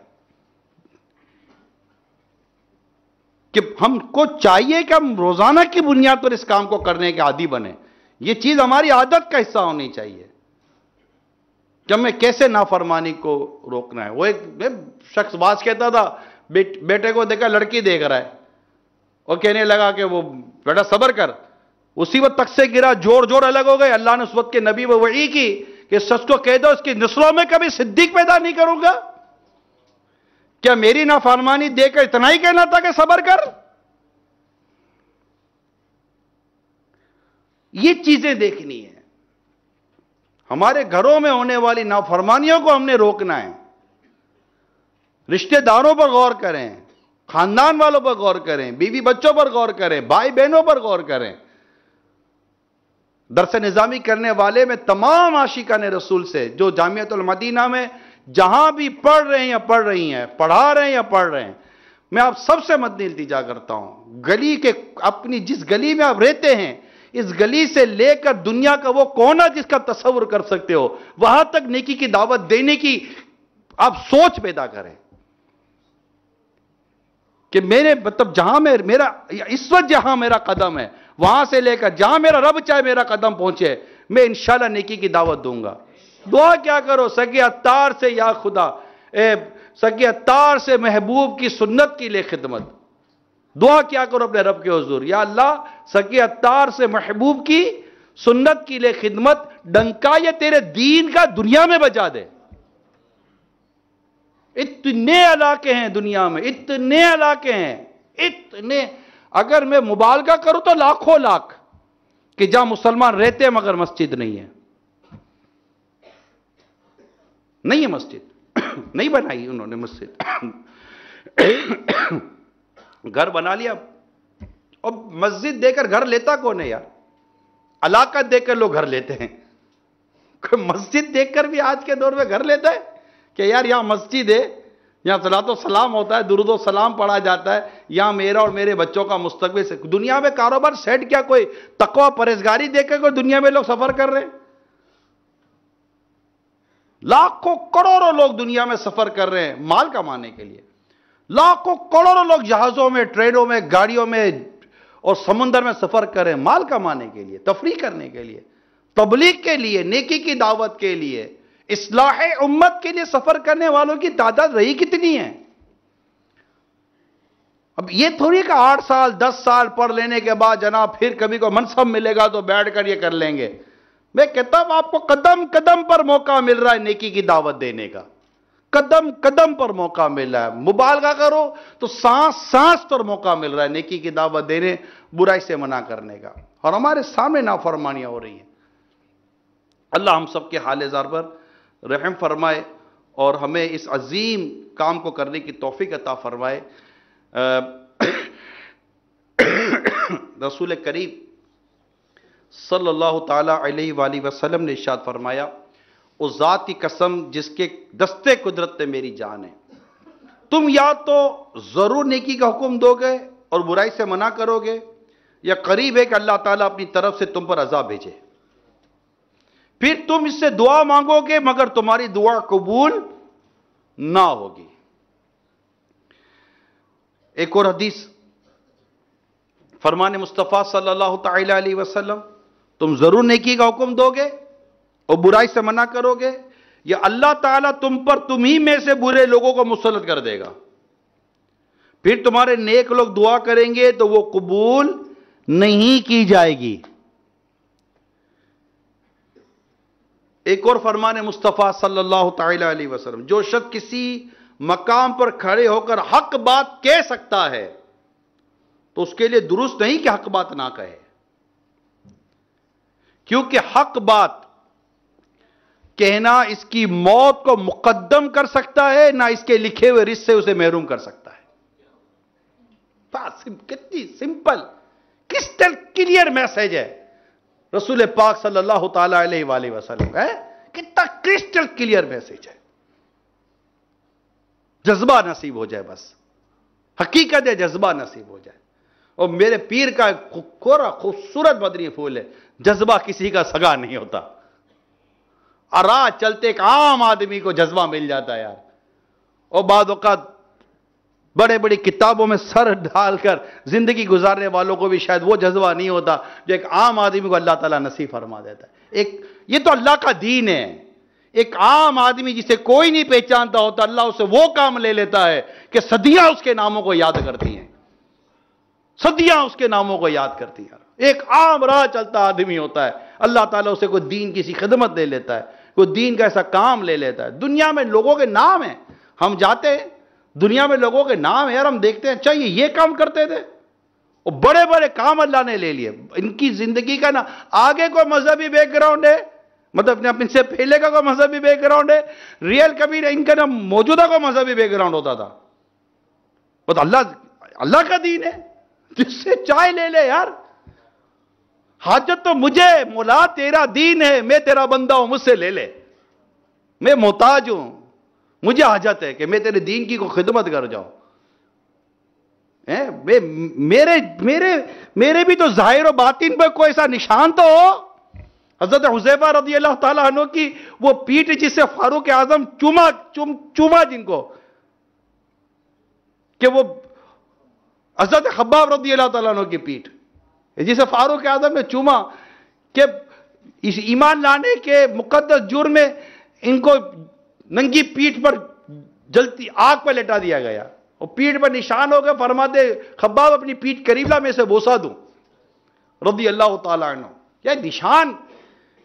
کہ ہم کو چاہیے کہ ہم روزانہ کی بنیاد پر اس کام کو کرنے کے عادی بنیں. یہ چیز ہماری عادت کا حصہ ہونی چاہیے کہ ہمیں کیسے نافرمانی کو روکنا ہے. وہ ایک شخص باز کہتا تھا، بیٹے کو دیکھا لڑکی دیکھ رہا ہے اور کہنے لگا کہ وہ بیٹا صبر کر. اسی وقت تک سے گرا، جوڑ الگ ہو گئے. اللہ نے اس وقت کے نبی وہ وحی کی کہ اس شخص کو کہہ دو اس کی نسلوں میں کبھی صدیق پیدا نہیں کروں گا. کیا میری نافرمانی دیکھ کر اتنا ہی کہنا تھا کہ صبر کر؟ یہ چیزیں دیکھنی ہے. ہمارے گھروں میں ہونے والی نافرمانیوں کو ہم نے روکنا ہے. رشتہ داروں پر غور کریں، خاندان والوں پر غور کریں، بیوی بچوں پر غور کریں، بھائی بہنوں پر غور کریں. درس نظامی کرنے والے میں تمام عاشقان رسول سے جو جامعۃ المدینہ میں جہاں بھی پڑھ رہے ہیں یا پڑھ رہی ہیں، پڑھا رہے ہیں یا پڑھ رہے ہیں، میں آپ سب سے مدنی التجا کرتا ہوں، گلی کے اپنی جس گلی میں آپ رہتے ہیں، اس گلی سے لے کر دنیا کا وہ کونا جس کا تصور کر سکتے ہو، وہاں تک نیکی کی دعوت دینے کی آپ سوچ پیدا کریں کہ میرے مطلب جہاں میرا اس وقت جہاں میرا قدم ہے، وہاں سے لے کر جہاں میرا رب چاہے میرا قدم پہنچے، میں انشاءاللہ نیکی کی دعوت دوں گا. دعا کیا کرو، سگے عطار سے یا خدا، سگے عطار سے محبوب کی سنت کے لیے خدمت. دعا کیا کرو اپنے رب کے حضور، یا اللہ سگے عطار سے محبوب کی سنت کے لیے خدمت، ڈنکا یہ تیرے دین کا دنیا میں بجا دے. اتنے علاقے ہیں دنیا میں، اتنے علاقے ہیں، اتنے، اگر میں مبالغہ کروں تو لاکھوں لاکھ، کہ جہاں مسلمان رہتے ہیں مگر مسجد نہیں ہے. نہیں ہے مسجد، نہیں بنائی انہوں نے مسجد. گھر بنا لیا، اور مسجد دے کر گھر لیتا کون ہے یار؟ علاقہ دے کر لوگ گھر لیتے ہیں. کوئی مسجد دیکھ کر بھی آج کے دور میں گھر لیتا ہے کہ یار یہاں مسجد ہے، یہاں صلاۃ و سلام ہوتا ہے، درود و سلام پڑھا جاتا ہے، یہاں میرا اور میرے بچوں کا مستقبل سے. دنیا میں کاروبار سیٹ کیا کوئی تقوی پرہیزگاری دیکھ کر کوئی دنیا میں لوگ سفر کر رہے ہیں؟ لاکھوں کروڑوں لوگ دنیا میں سفر کر رہے ہیں مال کمانے کے لیے. لاکھوں کروڑوں لوگ جہازوں میں، ٹرینوں میں، گاڑیوں میں اور سمندر میں سفر کر رہے ہیں مال کمانے کے لیے، تفریح کرنے کے لیے، تبلیغ کے لیے، نیکی کی دعوت کے لیے، اصلاح امت کے لیے سفر کرنے والوں کی تعداد رہی کتنی ہے؟ اب یہ تھوڑی کہ 8 سال 10 سال پڑھ لینے کے بعد جناب پھر کبھی کو منصب ملے گا تو بیٹھ کر یہ کر لیں گے. میں کہتا ہوں آپ کو قدم قدم پر موقع مل رہا ہے نیکی کی دعوت دینے کا. قدم قدم پر موقع مل رہا ہے. مبالغہ کرو تو سانس سانس پر موقع مل رہا ہے نیکی کی دعوت دینے، برائی سے منع کرنے کا. اور ہمارے سامنے نافرمانیاں ہو رہی ہیں. اللہ ہم سب کے حال زار پر رحم فرمائے اور ہمیں اس عظیم کام کو کرنے کی توفیق عطا فرمائے. رسول کریم صلی اللہ تعالی علیہ وآلہ وسلم نے ارشاد فرمایا، اس ذات کی قسم جس کے دستے قدرت میں میری جان ہے، تم یا تو ضرور نیکی کا حکم دو گے اور برائی سے منع کرو گے، یا قریب ہے کہ اللہ تعالیٰ اپنی طرف سے تم پر عذاب بھیجے. پھر تم اس سے دعا مانگو گے مگر تمہاری دعا قبول نہ ہوگی. ایک اور حدیث فرمان مصطفیٰ صلی اللہ تعالی علیہ وسلم، تم ضرور نیکی کا حکم دو گے اور برائی سے منع کرو گے، یا اللہ تعالیٰ تم پر تمہیں میں سے برے لوگوں کو مسلط کر دے گا. پھر تمہارے نیک لوگ دعا کریں گے تو وہ قبول نہیں کی جائے گی. ایک اور فرمان مصطفیٰ صلی اللہ تعالی علیہ وسلم، جو شخص کسی مقام پر کھڑے ہو کر حق بات کہہ سکتا ہے تو اس کے لیے درست نہیں کہ حق بات نہ کہے، کیونکہ حق بات کہنا اس کی موت کو مقدم کر سکتا ہے، نہ اس کے لکھے ہوئے رزق سے اسے محروم کر سکتا ہے. کتنی سمپل کرسٹل کلیئر میسج ہے رسول پاک صلی اللہ تعالی علیہ وآلہ وسلم ہے. کتنا کرسٹل کلیئر میسج ہے. جذبہ نصیب ہو جائے، بس حقیقت ہے جذبہ نصیب ہو جائے. اور میرے پیر کا خوبصورت مدنی پھول ہے، جذبہ کسی کا سگا نہیں ہوتا. اور راہ چلتے ایک عام آدمی کو جذبہ مل جاتا ہے یار. اور بعض اوقات بڑے بڑی کتابوں میں سر ڈال کر زندگی گزارنے والوں کو بھی شاید وہ جذبہ نہیں ہوتا جو ایک عام آدمی کو اللہ تعالیٰ نصیب فرما دیتا ہے. یہ تو اللہ کا دین ہے. ایک عام آدمی جسے کوئی نہیں پہچانتا ہوتا، اللہ اسے وہ کام لے لیتا ہے کہ صدیاں اس کے ناموں کو یاد کرتی ہیں. صدیاں اس کے ناموں کو یاد کرتی ہیں. ایک عام راہ چلتا آدمی ہوتا ہے، اللہ تعالیٰ اسے کوئی دین کی سی خدمت لے لیتا ہے، کوئی دین کا ایسا کام لے لیتا ہے. دنیا میں لوگوں کے نام ہیں، ہم جاتے ہیں دنیا میں لوگوں کے نام ہیں اور ہم دیکھتے ہیں اچھا یہ کام کرتے تھے. اور بڑے بڑے کام اللہ نے لے لیے. ان کی زندگی کا نا آگے کوئی مذہبی بیک گراؤنڈ ہے، مطلب ان سے پہلے کا کوئی مذہبی بیک گراؤنڈ ہے، ریئل کبھی ان کا نا موجودہ کوئی مذہبی بیک گراؤنڈ ہوتا تھا. وہ تو اللہ کا دین ہے، جس سے چائے لے لے یار. حاجت تو مجھے مولا تیرا دین ہے، میں تیرا بندہ ہوں، مجھ سے لے لے. میں محتاج ہوں، مجھے حاجت ہے کہ میں تیرے دین کی کو خدمت کر جاؤں. میرے بھی تو ظاہر و باطن پر کوئی ایسا نشان تو ہو. حضرت حذیفہ رضی اللہ تعالیٰ عنہ کی وہ پیٹھ جس سے فاروق اعظم چوما جن کو، کہ وہ حضرت خباب رضی اللہ تعالیٰ عنہ کی پیٹھ جسے فاروق اعظم نے چوما، کہ اس ایمان لانے کے مقدس جرم میں ان کو ننگی پیٹھ پر جلتی آگ پر لٹا دیا گیا اور پیٹھ پر نشان ہو گئے. فرماتے خباب اپنی پیٹھ قریب لا میں سے بوسا دوں رضی اللہ تعالیٰ عنہ.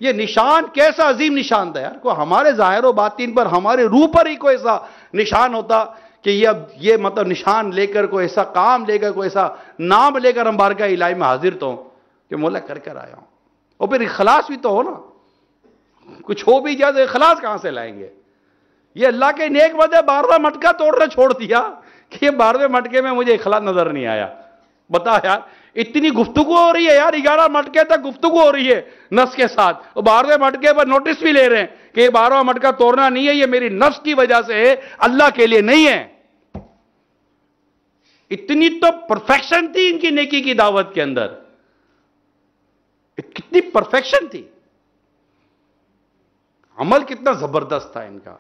یہ نشان کیسا عظیم نشان تھا یار. کوئی ہمارے ظاہر و باطن پر ہمارے روح پر ہی کوئی ایسا نشان ہوتا کہ یہ مطلب نشان لے کر کوئی ایسا کام لے کر کوئی ایسا نام لے کر ہم بارگاہ الہی میں حاضر تو ہوں کہ مولا کر آیا ہوں. اور پھر اخلاص بھی تو ہو نا. کچھ ہو بھی جائے تو اخلاص کہاں سے لائیں گے؟ یہ اللہ کے نیک بندے 12واں مٹکا توڑنا چھوڑ دیا کہ یہ 12ویں مٹکے میں مجھے اخلاص نظر نہیں آیا. بتا یار اتنی گفتگو ہو رہی ہے یار، 11 مٹکے تک گفتگو ہو رہی ہے نفس کے ساتھ، اور 12ویں مٹکے پر نوٹس بھی لے رہے ہیں کہ یہ 12واں مٹکا توڑنا نہیں ہے، یہ میری نفس کی وجہ سے ہے، اللہ کے لیے نہیں ہے. اتنی تو پرفیکشن تھی ان کی نیکی کی دعوت کے اندر، کتنی پرفیکشن تھی، عمل کتنا زبردست تھا ان کا.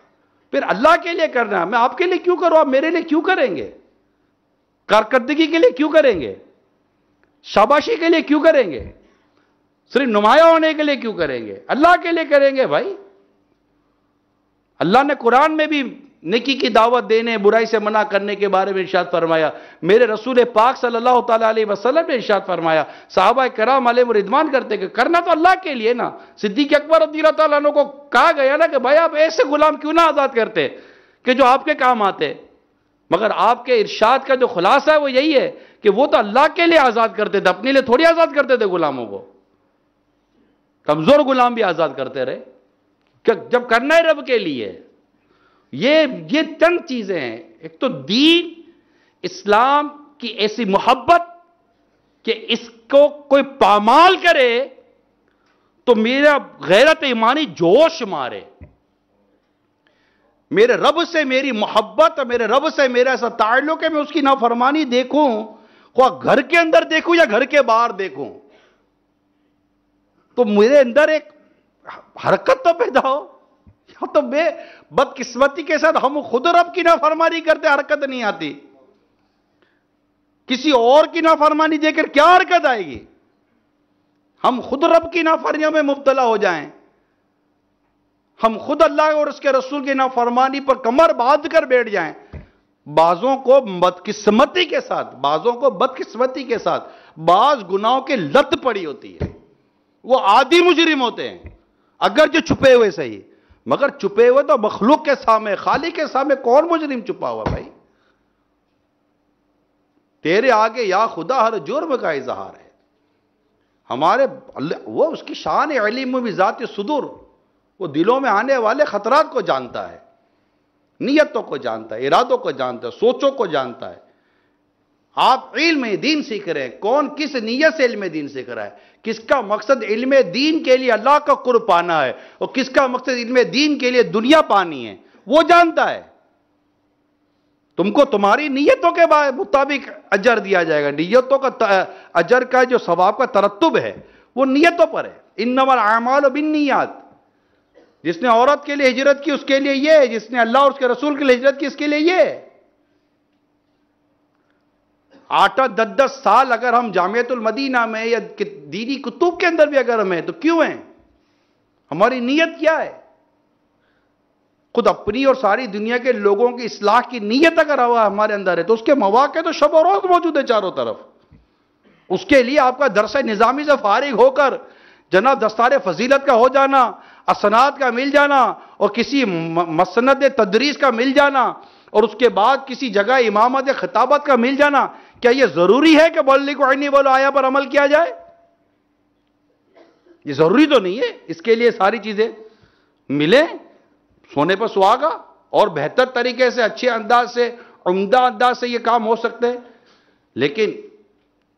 پھر اللہ کے لیے کرنا ہے. میں آپ کے لیے کیوں کروں، آپ میرے لیے کیوں کریں گے؟ کارکردگی کے لیے کیوں کریں گے؟ شاباشی کے لیے کیوں کریں گے؟ صرف نمایاں ہونے کے لیے کیوں کریں گے؟ اللہ کے لیے کریں گے بھائی. اللہ نے قرآن میں بھی نیکی کی دعوت دینے، برائی سے منع کرنے کے بارے میں ارشاد فرمایا. میرے رسول پاک صلی اللہ تعالیٰ علیہ وسلم نے ارشاد فرمایا. صحابہ کرام علیہ رضوان کرتے کہ کرنا تو اللہ کے لیے نا. صدیق اکبر رضی اللہ تعالیٰ عنہ کو کہا گیا نا کہ بھائی آپ ایسے غلام کیوں نہ آزاد کرتے کہ جو آپ کے کام آتے، مگر آپ کے ارشاد کا جو خلاصہ ہے وہ یہی ہے کہ وہ تو اللہ کے لیے آزاد کرتے تھے، اپنے لیے تھوڑی آزاد کرتے تھے غلاموں کو. کمزور غلام بھی آزاد کرتے رہے جب کرنا ہے رب کے لیے. یہ چند چیزیں ہیں. ایک تو دین اسلام کی ایسی محبت کہ اس کو کوئی پامال کرے تو میرا غیرت ایمانی جوش مارے. میرے رب سے میری محبت، میرے رب سے میرا ایسا تعلق ہے میں اس کی نافرمانی دیکھوں، خواہ گھر کے اندر دیکھوں یا گھر کے باہر دیکھوں، تو میرے اندر ایک حرکت تو پیدا ہو. یا تو بے بدقسمتی کے ساتھ ہم خود رب کی نافرمانی کرتے حرکت نہیں آتی، کسی اور کی نافرمانی دے کر کیا حرکت آئے گی؟ ہم خود رب کی نافرمانی میں مبتلا ہو جائیں، ہم خود اللہ اور اس کے رسول کی نافرمانی پر کمر باندھ کر بیٹھ جائیں. بعضوں کو بدقسمتی کے ساتھ بعض گناہوں کی لت پڑی ہوتی ہے، وہ عادی مجرم ہوتے ہیں اگر جو چھپے ہوئے صحیح، مگر چھپے ہوئے تو مخلوق کے سامنے، خالق کے سامنے کون مجرم چھپا ہوا بھائی؟ تیرے آگے یا خدا ہر جرم کا اظہار ہے. ہمارے وہ اس کی شان علم بھی ذات صدور، وہ دلوں میں آنے والے خطرات کو جانتا ہے، نیتوں کو جانتا ہے، ارادوں کو جانتا ہے، سوچوں کو جانتا ہے. آپ علم دین سیکھ رہے ہیں، کون کس نیت سے علم دین سیکھ رہا ہے، کس کا مقصد علم دین کے لیے اللہ کا قرب پانا ہے اور کس کا مقصد علم دین کے لیے دنیا پانی ہے، وہ جانتا ہے. تم کو تمہاری نیتوں کے مطابق اجر دیا جائے گا. نیتوں کا اجر کا جو ثواب کا ترتب ہے وہ نیتوں پر ہے. انما الاعمال بالنیات. جس نے عورت کے لیے ہجرت کی اس کے لیے یہ، جس نے اللہ اور اس کے رسول کے لیے ہجرت کی اس کے لیے یہ. 8-10 سال اگر ہم جامعۃ المدینہ میں یا دینی کتب کے اندر بھی اگر ہم ہیں تو کیوں ہیں؟ ہماری نیت کیا ہے؟ خود اپنی اور ساری دنیا کے لوگوں کی اصلاح کی نیت اگر ہمارے اندر ہے تو اس کے مواقع تو شب و روز موجود ہے چاروں طرف. اس کے لیے آپ کا درس نظامی سے فارغ ہو کر جناب دستار فضیلت کا ہو جانا، اسناد کا مل جانا اور کسی مسند تدریس کا مل جانا اور اس کے بعد کسی جگہ امامت خطابت کا مل جانا، کیا یہ ضروری ہے کہ بلغوا عنی ولو آیا پر عمل کیا جائے؟ یہ ضروری تو نہیں ہے. اس کے لیے ساری چیزیں ملیں، سونے پر سہاگا اور بہتر طریقے سے، اچھے انداز سے، عمدہ انداز سے یہ کام ہو سکتے ہیں. لیکن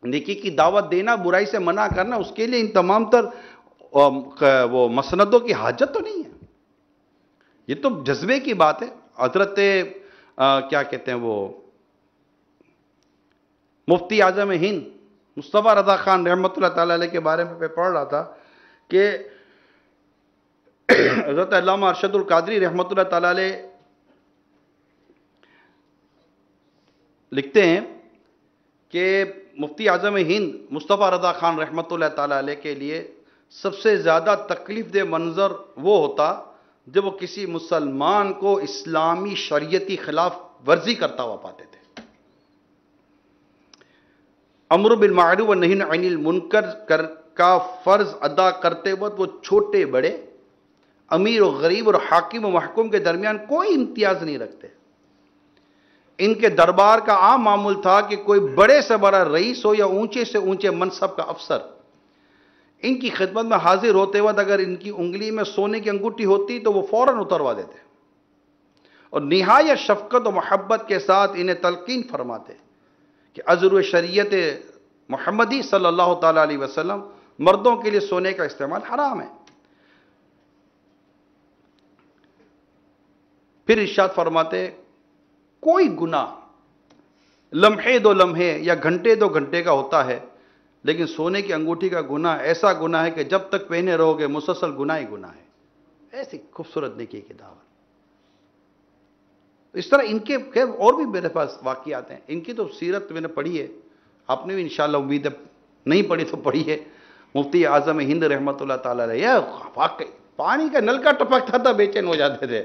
نیکی کی دعوت دینا، برائی سے منع کرنا، اس کے لیے ان تمام تر وہ مسندوں کی حاجت تو نہیں ہے. یہ تو جذبے کی بات ہے. حضرت کیا کہتے ہیں وہ مفتی اعظم ہند مصطفیٰ رضا خان رحمۃ اللہ تعالی علیہ کے بارے میں پڑھ رہا تھا کہ حضرت علامہ ارشد القادری رحمۃ اللہ تعالی علیہ لکھتے ہیں کہ مفتی اعظم ہند مصطفیٰ رضا خان رحمۃ اللہ تعالی علیہ کے لیے سب سے زیادہ تکلیف دہ منظر وہ ہوتا جب وہ کسی مسلمان کو اسلامی شریعتی خلاف ورزی کرتا ہوا پاتے تھے. امر بالمعروف و نہی عن المنکر کا فرض ادا کرتے وقت وہ چھوٹے بڑے، امیر و غریب اور حاکم و محکوم کے درمیان کوئی امتیاز نہیں رکھتے. ان کے دربار کا عام معمول تھا کہ کوئی بڑے سے بڑا رئیس ہو یا اونچے سے اونچے منصب کا افسر، ان کی خدمت میں حاضر ہوتے وقت اگر ان کی انگلی میں سونے کی انگوٹھی ہوتی تو وہ فوراً اتروا دیتے اور نہایت شفقت و محبت کے ساتھ انہیں تلقین فرماتے کہ ازر شریعت محمدی صلی اللہ تعالی علیہ وسلم مردوں کے لیے سونے کا استعمال حرام ہے. پھر ارشاد فرماتے کوئی گناہ لمحے دو لمحے یا گھنٹے دو گھنٹے کا ہوتا ہے، لیکن سونے کی انگوٹھی کا گناہ ایسا گناہ ہے کہ جب تک پہنے رہو گے مسلسل گناہ ہی گناہ ہے. ایسی خوبصورت نیکی کی دعوت. اس طرح ان کے اور بھی میرے پاس واقعات ہیں. ان کی تو سیرت میں نے پڑھی ہے، آپ نے بھی انشاءاللہ امید ہے نہیں پڑھی تو پڑھی ہے. مفتی اعظم ہند رحمۃ اللہ تعالی علیہ واقعی پانی کا نل کا ٹپکتا تھا بے چین ہو جاتے تھے.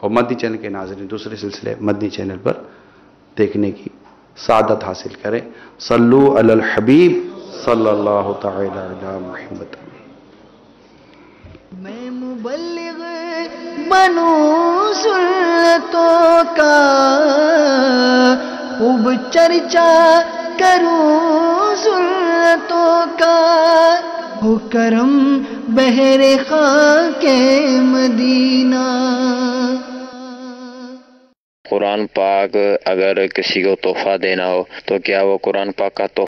اور مدنی چینل کے ناظرین دوسرے سلسلے مدنی چینل پر دیکھنے کی سعادت حاصل کریں. صلو علی الحبیب صلی اللہ تعالی علی محمد. میں مبلغ بنوں سنتوں کا، خوب چرچا کروں سنتوں کا، ہو کرم بہر خاک مدینہ. قرآن پاک اگر کسی کو تحفہ دینا ہو تو کیا وہ قرآن پاک کا تحفہ